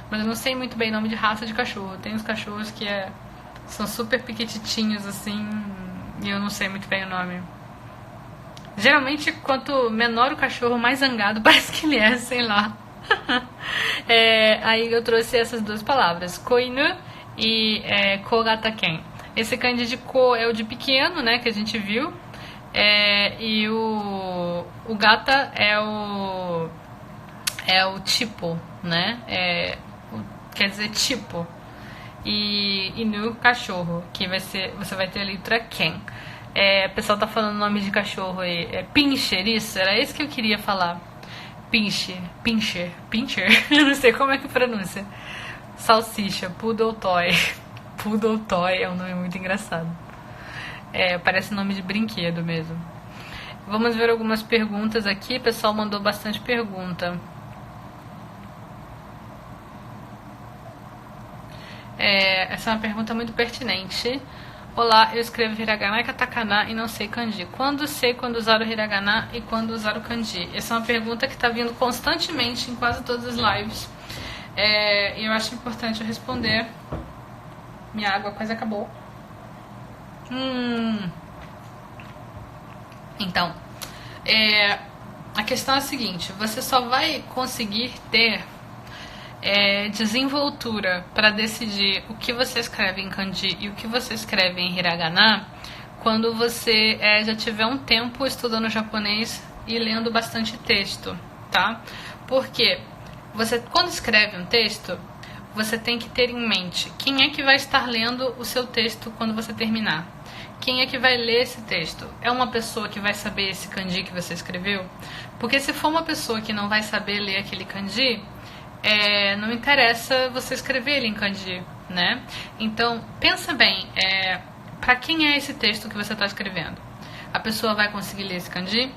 Mas eu não sei muito bem o nome de raça de cachorro. Tem uns cachorros que são super pequititinhos assim. E eu não sei muito bem o nome. Geralmente quanto menor o cachorro, mais zangado parece que ele é, sei lá. Aí eu trouxe essas 2 palavras, koinu e kogata ken. Esse kanji de ko é o de pequeno, né, que a gente viu, e o gata é o tipo, né, quer dizer tipo, e inu, cachorro, que você vai ter a letra ken. O pessoal tá falando nome de cachorro aí, pincher, isso, era esse que eu queria falar. Pincher, eu não sei como é que pronuncia. Salsicha, Poodle Toy. Poodle Toy é um nome muito engraçado. Parece nome de brinquedo mesmo. Vamos ver algumas perguntas aqui. O pessoal mandou bastante pergunta. Essa é uma pergunta muito pertinente. Olá, eu escrevo hiragana e katakana e não sei kanji. Quando sei quando usar o hiragana e quando usar o kanji? Essa é uma pergunta que está vindo constantemente em quase todas as lives. E eu acho importante eu responder. Minha água quase acabou. Então, a questão é a seguinte. Você só vai conseguir ter desenvoltura para decidir o que você escreve em kanji e o que você escreve em hiragana quando você já tiver um tempo estudando japonês e lendo bastante texto, tá? Porque você, quando escreve um texto, você tem que ter em mente quem é que vai estar lendo o seu texto quando você terminar. quem é que vai ler esse texto? É uma pessoa que vai saber esse kanji que você escreveu? Porque se for uma pessoa que não vai saber ler aquele kanji, não interessa você escrever ele em kanji, né? Então, pensa bem, para quem é esse texto que você está escrevendo? A pessoa vai conseguir ler esse kanji?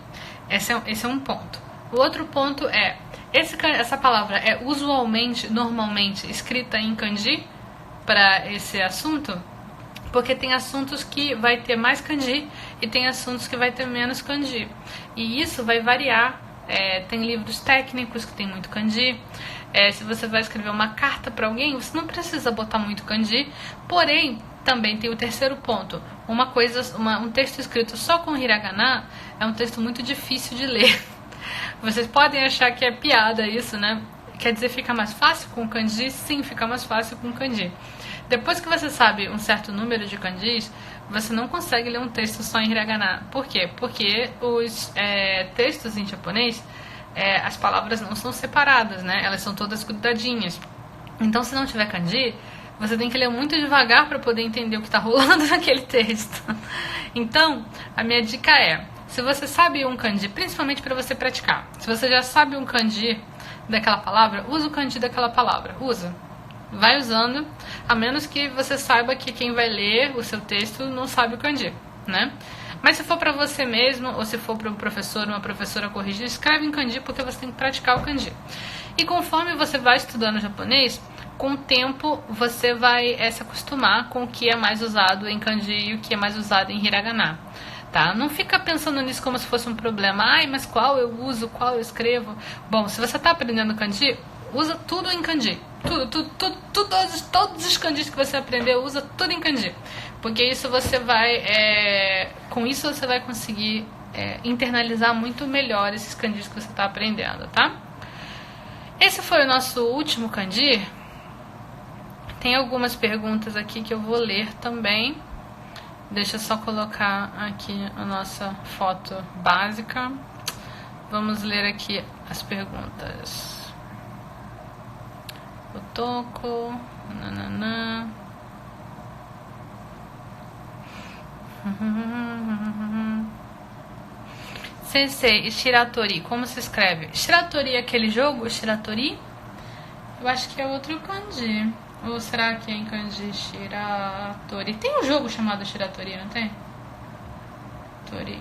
Esse é um ponto. O outro ponto essa palavra é usualmente, normalmente, escrita em kanji para esse assunto? Porque tem assuntos que vai ter mais kanji e tem assuntos que vai ter menos kanji. E isso vai variar. Tem livros técnicos que tem muito kanji. Se você vai escrever uma carta para alguém, você não precisa botar muito kanji. Porém, também tem o terceiro ponto. Um texto escrito só com hiragana é um texto muito difícil de ler. Vocês podem achar que é piada isso, né? Quer dizer, fica mais fácil com kanji? Sim, fica mais fácil com kanji. Depois que você sabe um certo número de kanjis, você não consegue ler um texto só em hiragana. Por quê? Porque os textos em japonês, as palavras não são separadas, né? Elas são todas grudadinhas. Então, se não tiver kanji, você tem que ler muito devagar para poder entender o que está rolando naquele texto. Então, a minha dica se você sabe um kanji, principalmente para você praticar, se você já sabe um kanji daquela palavra, usa o kanji daquela palavra. Usa. Vai usando, a menos que você saiba que quem vai ler o seu texto não sabe o kanji, né? Mas se for para você mesmo, ou se for para um professor ou uma professora corrigir, escreve em kanji porque você tem que praticar o kanji. E conforme você vai estudando japonês, com o tempo você vai se acostumar com o que é mais usado em kanji e o que é mais usado em hiragana. Tá? Não fica pensando nisso como se fosse um problema. Mas qual eu uso, qual eu escrevo? Bom, se você está aprendendo kanji, usa tudo em kanji. Todos os kanjis que você aprendeu, usa tudo em kanji. Porque isso você vai... com isso você vai conseguir internalizar muito melhor esses kanjis que você está aprendendo, tá? Esse foi o nosso último kanji. Tem algumas perguntas aqui que eu vou ler também. Deixa eu só colocar aqui a nossa foto básica. Vamos ler aqui as perguntas. Otoko, nananã. Sensei, Shiratori, como se escreve? Shiratori é aquele jogo? Shiratori? Eu acho que é outro kanji. Ou será que é em kanji Shiratori? Tem um jogo chamado Shiratori, não tem? Tori.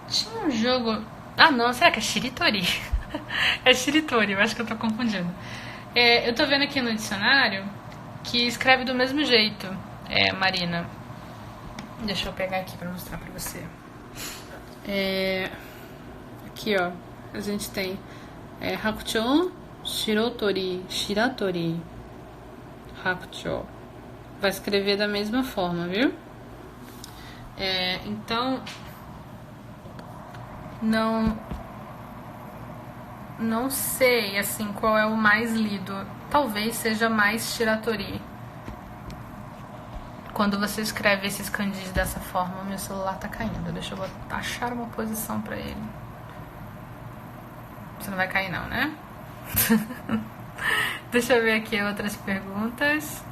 Tinha um jogo... Ah, não. Será que é Shiritori? É Shiritori, eu acho que eu tô confundindo. Eu tô vendo aqui no dicionário que escreve do mesmo jeito, Marina. Deixa eu pegar aqui pra mostrar pra você. Aqui, ó. A gente tem Hakuchou, Shirotori, Shiratori. Hakuchou. Vai escrever da mesma forma, viu? Então... Não sei, assim, qual é o mais lido. Talvez seja mais Shiratori. Quando você escreve esses kanjis dessa forma, meu celular tá caindo. Deixa eu achar uma posição pra ele. Você não vai cair não, né? Deixa eu ver aqui outras perguntas.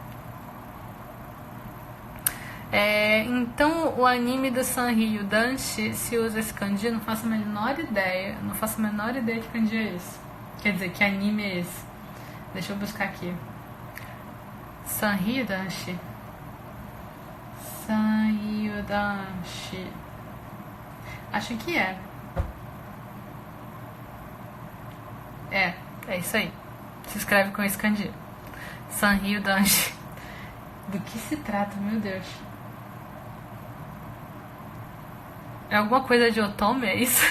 Então, o anime do Sanrio Danshi, se usa esse kanji, eu não faço a menor ideia. Não faço a menor ideia que kanji é esse. Quer dizer, que anime é esse. Deixa eu buscar aqui. Sanrio Danshi. Sanrio Danshi. Acho que é. É isso aí. Se escreve com esse kanji. Sanrio Danshi. Do que se trata, meu Deus? É alguma coisa de otome, é isso?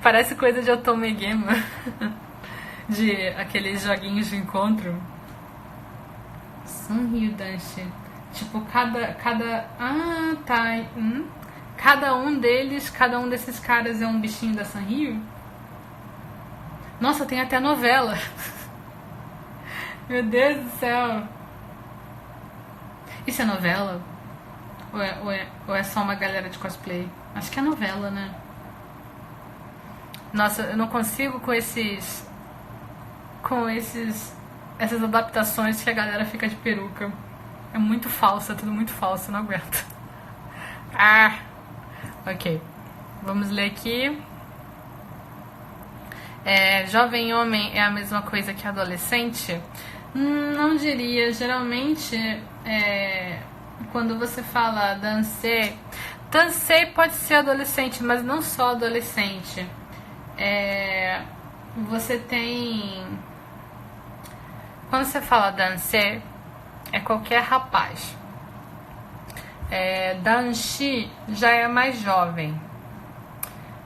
Parece coisa de otome game. De aqueles joguinhos de encontro. Sanrio Danshi. Tipo, cada... Ah, tá. Cada um desses caras é um bichinho da Sanrio? Nossa, tem até novela. Meu Deus do céu. Isso é novela? Ou é só uma galera de cosplay? Acho que é novela, né? Nossa, eu não consigo com essas adaptações que a galera fica de peruca. É muito falso, é tudo muito falso, eu não aguento. Ah, ok. Vamos ler aqui. Jovem homem é a mesma coisa que adolescente? Não diria. Geralmente, quando você fala dancei pode ser adolescente, mas não só adolescente. Você tem... Quando você fala dancei, é qualquer rapaz. Danshi já é mais jovem.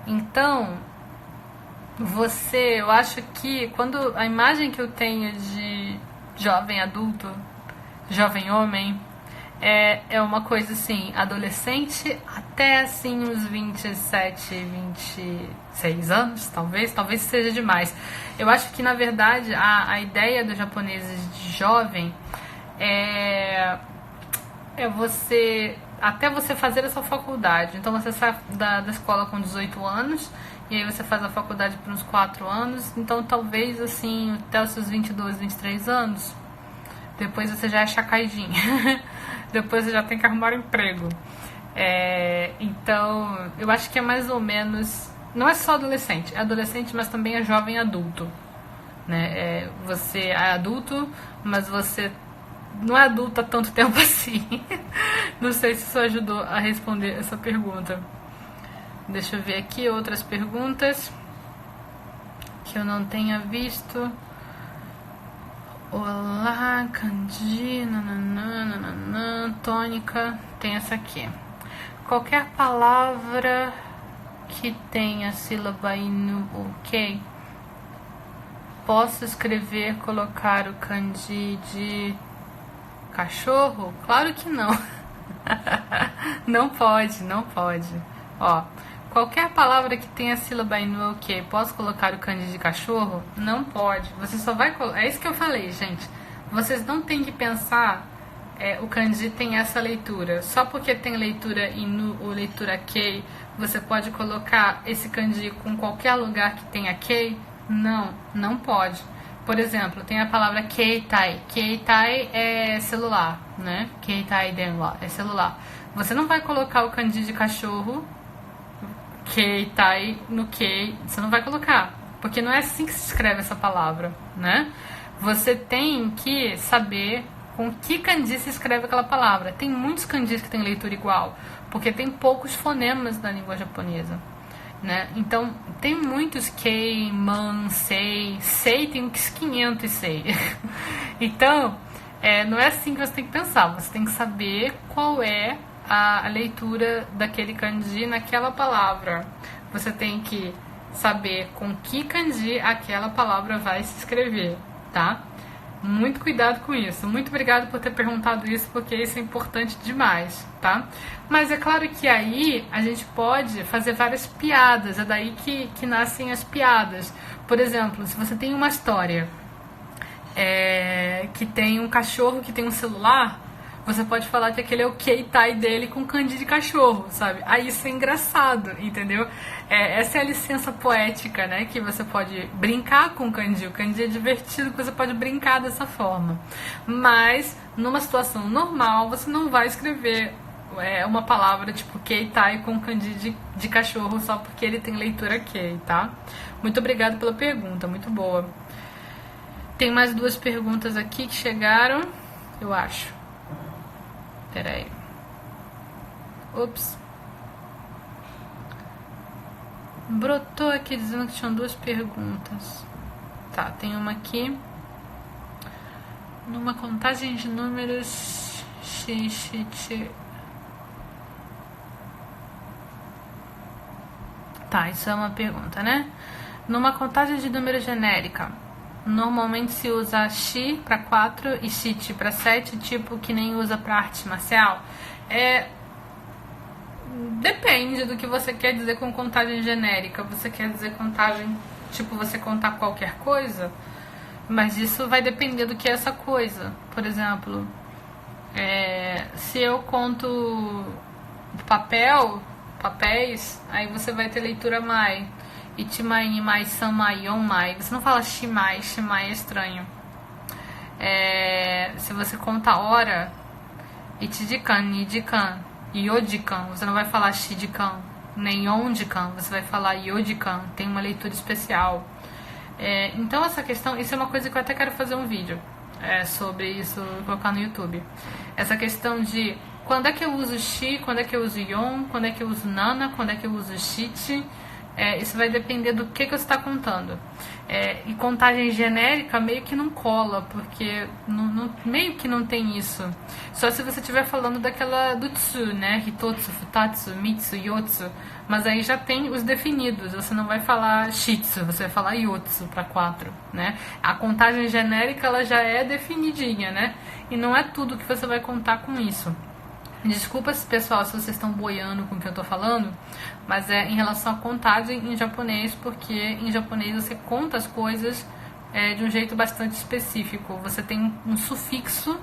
Então, eu acho que quando a imagem que eu tenho de jovem adulto, jovem homem, é uma coisa assim, adolescente até assim uns 27, 26 anos, talvez seja demais. Eu acho que na verdade a ideia dos japoneses de jovem é você, até você fazer a sua faculdade. Então você sai da escola com 18 anos e aí você faz a faculdade por uns 4 anos. Então talvez assim, até os seus 22, 23 anos, depois você já é chacaidinha. Depois você já tem que arrumar um emprego. Então eu acho que é mais ou menos... Não é só adolescente, é adolescente, mas também é jovem adulto, né? Você é adulto, mas você não é adulto há tanto tempo assim. Não sei se isso ajudou a responder essa pergunta. Deixa eu ver aqui outras perguntas que eu não tenha visto. Olá, kanji, nananã, tônica. Tem essa aqui. Qualquer palavra que tenha sílaba inu, ok? Posso escrever, colocar o kanji de cachorro? Claro que não. Não pode. Ó, qualquer palavra que tenha sílaba inu, ok? Posso colocar o kanji de cachorro? Não pode. Você só vai... É isso que eu falei, gente. Vocês não tem que pensar... o kanji tem essa leitura. Só porque tem leitura inu ou leitura kei, você pode colocar esse kanji com qualquer lugar que tenha kei? Não pode. Por exemplo, tem a palavra keitai. Keitai é celular, né? Keitai denwa é celular. Você não vai colocar o kanji de cachorro, keitai, no kei. Você não vai colocar. Porque não é assim que se escreve essa palavra, né? Você tem que saber com que kanji se escreve aquela palavra. Tem muitos kanjis que têm leitura igual, porque tem poucos fonemas na língua japonesa, né? Então, tem muitos kei, man, sei tem uns 500 sei. Então, não é assim que você tem que pensar. Você tem que saber qual é a leitura daquele kanji naquela palavra. Você tem que saber com que kanji aquela palavra vai se escrever, tá? Muito cuidado com isso. Muito obrigado por ter perguntado isso, porque isso é importante demais, tá? Mas é claro que aí a gente pode fazer várias piadas. É daí que nascem as piadas. Por exemplo, se você tem uma história que tem um cachorro que tem um celular, você pode falar que aquele é o keitai dele com kanji de cachorro, sabe? Aí isso é engraçado, entendeu? Essa é a licença poética, né? Que você pode brincar com o kanji. O kanji é divertido, que você pode brincar dessa forma. Mas, numa situação normal, você não vai escrever uma palavra tipo keitai com kanji de cachorro só porque ele tem leitura kei, tá? Muito obrigado pela pergunta, muito boa. Tem mais 2 perguntas aqui que chegaram, eu acho. Peraí. Ops. Brotou aqui dizendo que tinham 2 perguntas. Tá, tem uma aqui. Numa contagem de números... Tá, isso é uma pergunta, né? Numa contagem de números genérica, normalmente se usa shi para 4 e shichi para 7, tipo que nem usa para arte marcial. Depende do que você quer dizer com contagem genérica. Você quer dizer contagem, tipo você contar qualquer coisa? Mas isso vai depender do que é essa coisa. Por exemplo, se eu conto papéis, aí você vai ter leitura mai. Ichimai mai samai yonmai. Você não fala shimai, shimai é estranho. Se você conta a hora, ichijikan, nijikan, yodikan, você não vai falar shijikan, nem yonjikan, você vai falar yodikan, tem uma leitura especial. Então essa questão, isso é uma coisa que eu até quero fazer um vídeo sobre isso, colocar no YouTube. Essa questão de quando é que eu uso shi, quando é que eu uso yon, quando é que eu uso nana, quando é que eu uso shichi. Isso vai depender do que você está contando. E contagem genérica meio que não cola, porque meio que não tem isso. Só se você estiver falando daquela do tsu, né? Hitotsu, futatsu, mitsu, yotsu. Mas aí já tem os definidos. Você não vai falar shitsu, você vai falar yotsu para 4, né? A contagem genérica ela já é definidinha, né? E não é tudo que você vai contar com isso. Desculpa, pessoal, se vocês estão boiando com o que eu tô falando, mas em relação à contagem em japonês, porque em japonês você conta as coisas de um jeito bastante específico. Você tem um sufixo,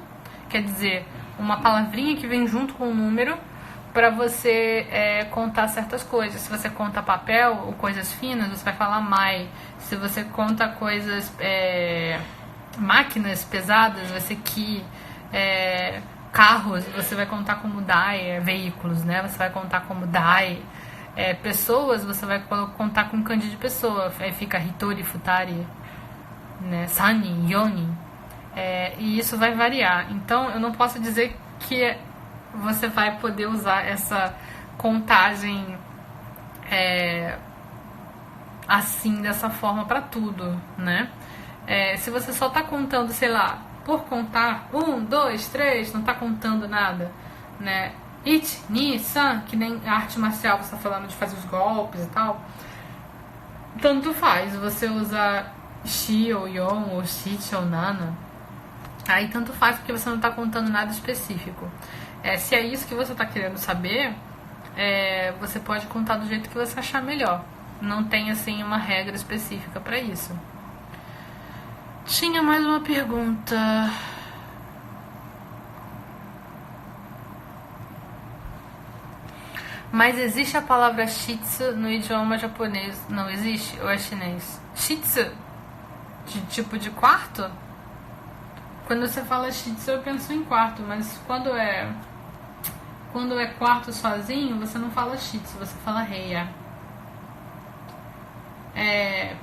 quer dizer, uma palavrinha que vem junto com o número para você contar certas coisas. Se você conta papel ou coisas finas, você vai falar mai. Se você conta coisas, máquinas pesadas, vai ser ki. Carros, você vai contar como dai, veículos, né? Você vai contar como dai. Pessoas, você vai contar com kanji de pessoa. Aí fica hitori, futari, né? Sani, yoni. E isso vai variar. Então, eu não posso dizer que você vai poder usar essa contagem assim, dessa forma para tudo, né? Se você só tá contando, sei lá, por contar 1, 2, 3, não tá contando nada, né? Ichi, ni, san, que nem arte marcial, você tá falando de fazer os golpes e tal. Tanto faz, você usa shi ou yon, ou shichi ou nana. Aí tanto faz porque você não tá contando nada específico. Se é isso que você tá querendo saber, você pode contar do jeito que você achar melhor. Não tem assim uma regra específica para isso. Tinha mais uma pergunta. Mas existe a palavra shitsu no idioma japonês? Não existe? Ou é chinês? Shitsu? De tipo de quarto? Quando você fala shitsu eu penso em quarto, mas quando é quarto sozinho, você não fala shitsu, você fala reia.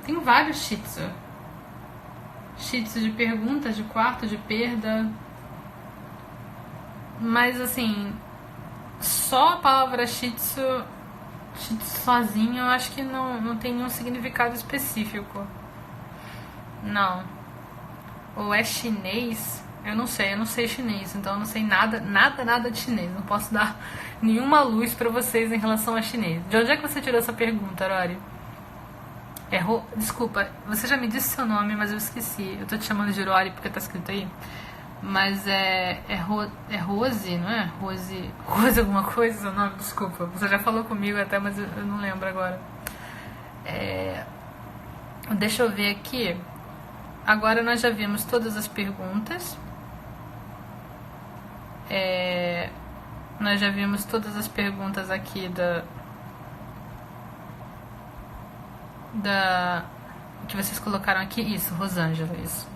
Tem vários shitsu. Shitsu de pergunta, de quarto, de perda. Mas assim, só a palavra shitsu sozinho eu acho que não tem nenhum significado específico. Não. Ou é chinês? Eu não sei chinês, então eu não sei nada de chinês. Não posso dar nenhuma luz pra vocês em relação a chinês. De onde é que você tirou essa pergunta, Rory? Desculpa, você já me disse seu nome, mas eu esqueci. Eu tô te chamando de Rory porque tá escrito aí. Mas é Rose, não é? Rose alguma coisa, seu nome? Desculpa, você já falou comigo até, mas eu não lembro agora. Deixa eu ver aqui. Agora nós já vimos todas as perguntas. Nós já vimos todas as perguntas aqui que vocês colocaram aqui. Isso, Rosângela, isso.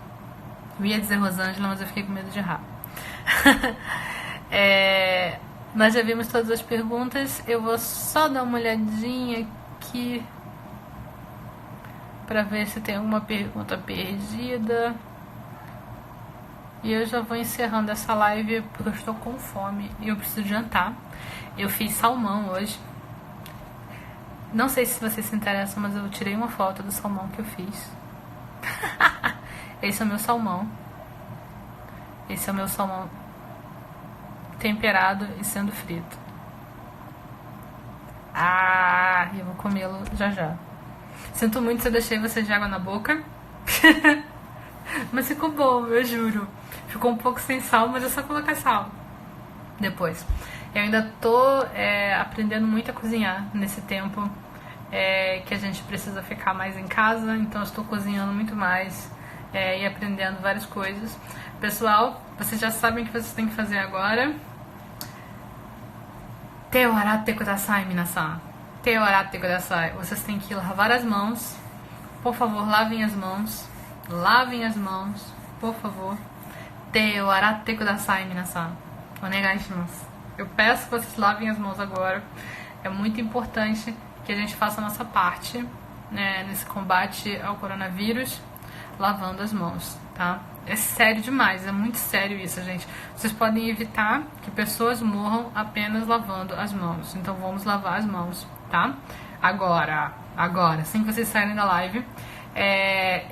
Eu ia dizer Rosângela, mas eu fiquei com medo de errar. Nós já vimos todas as perguntas. Eu vou só dar uma olhadinha aqui pra ver se tem alguma pergunta perdida. E eu já vou encerrando essa live porque eu estou com fome e eu preciso jantar. Eu fiz salmão hoje. Não sei se vocês se interessam, mas eu tirei uma foto do salmão que eu fiz. Esse é o meu salmão. Esse é o meu salmão temperado e sendo frito. Eu vou comê-lo já já. Sinto muito se eu deixei vocês de água na boca. Mas ficou bom, eu juro. Ficou um pouco sem sal, mas é só colocar sal depois. Eu ainda tô aprendendo muito a cozinhar nesse tempo que a gente precisa ficar mais em casa. Então eu estou cozinhando muito mais e aprendendo várias coisas. Pessoal, vocês já sabem o que vocês têm que fazer agora. Te o arate kudasai, minasan. Teorato Kudasai. Vocês têm que lavar as mãos. Por favor, lavem as mãos. Lavem as mãos, por favor. Teorato Kudasai, minasan. Onegai shimasu. Eu peço que vocês lavem as mãos agora. É muito importante que a gente faça a nossa parte, né, nesse combate ao coronavírus, lavando as mãos, tá? É sério demais, é muito sério isso, gente. Vocês podem evitar que pessoas morram apenas lavando as mãos. Então vamos lavar as mãos, tá? Agora, assim que vocês saírem da live,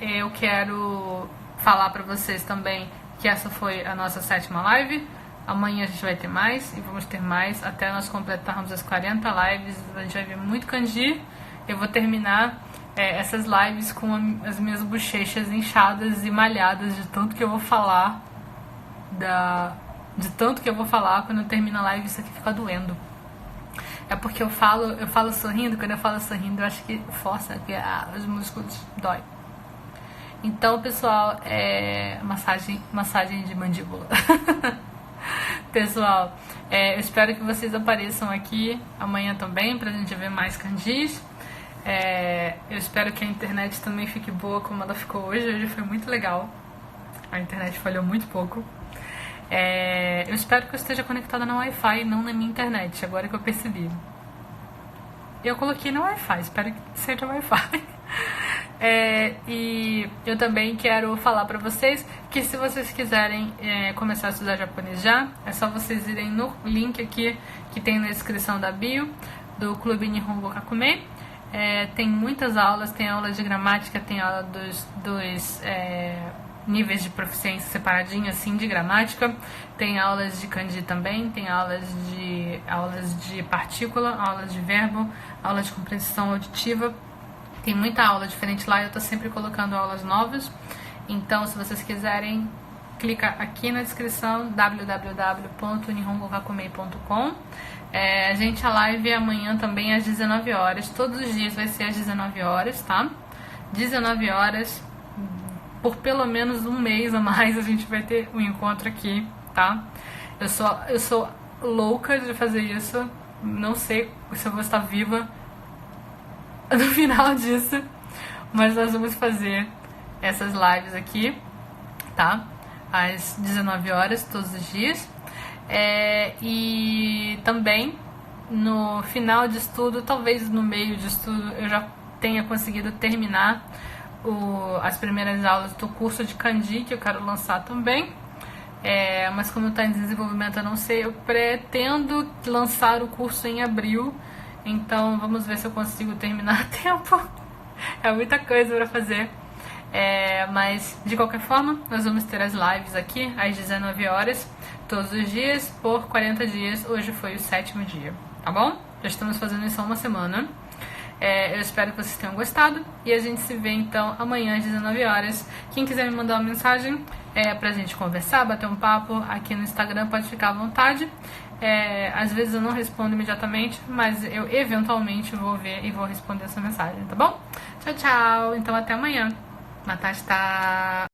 eu quero falar pra vocês também que essa foi a nossa 7ª live. Amanhã a gente vai ter mais e vamos ter mais até nós completarmos as 40 lives. A gente vai ver muito kanji. Eu vou terminar essas lives com as minhas bochechas inchadas e malhadas de tanto que eu vou falar. De tanto que eu vou falar. Quando eu termino a live, isso aqui fica doendo. É porque eu falo sorrindo. Quando eu falo sorrindo, eu acho que força, que os músculos dói. Então, pessoal, massagem de mandíbula. Pessoal, eu espero que vocês apareçam aqui amanhã também pra gente ver mais kanjis. Eu espero que a internet também fique boa como ela ficou hoje. Hoje foi muito legal. A internet falhou muito pouco. Eu espero que eu esteja conectada na Wi-Fi e não na minha internet, agora que eu percebi. Eu coloquei no Wi-Fi, espero que seja Wi-Fi. E eu também quero falar pra vocês que se vocês quiserem começar a estudar japonês já, é só vocês irem no link aqui que tem na descrição da bio do Clube Nihongo Kakumei. Tem muitas aulas, tem aula de gramática, tem aula dos níveis de proficiência separadinho assim de gramática, tem aulas de kanji também, tem aulas de partícula, aulas de verbo, aulas de compreensão auditiva. Tem muita aula diferente lá, eu tô sempre colocando aulas novas. Então, se vocês quiserem, clica aqui na descrição, www.nihongokakumei.com. A live é amanhã também às 19 horas. Todos os dias vai ser às 19 horas, tá? 19 horas, por pelo menos um mês a mais, a gente vai ter um encontro aqui, tá? Eu sou louca de fazer isso. Não sei se eu vou estar viva no final disso, mas nós vamos fazer essas lives aqui, tá? Às 19 horas, todos os dias. E também no final de estudo, talvez no meio de estudo, eu já tenha conseguido terminar as primeiras aulas do curso de kanji, que eu quero lançar também. Mas como está em desenvolvimento, eu não sei. Eu pretendo lançar o curso em abril. Então, vamos ver se eu consigo terminar a tempo. É muita coisa para fazer. Mas, de qualquer forma, nós vamos ter as lives aqui às 19 horas, todos os dias, por 40 dias. Hoje foi o 7º dia, tá bom? Já estamos fazendo isso há uma semana. Eu espero que vocês tenham gostado. E a gente se vê, então, amanhã às 19 horas. Quem quiser me mandar uma mensagem pra gente conversar, bater um papo aqui no Instagram, pode ficar à vontade. Às vezes eu não respondo imediatamente, mas eu eventualmente vou ver e vou responder essa mensagem, tá bom? Tchau, tchau. Então até amanhã. Matasta.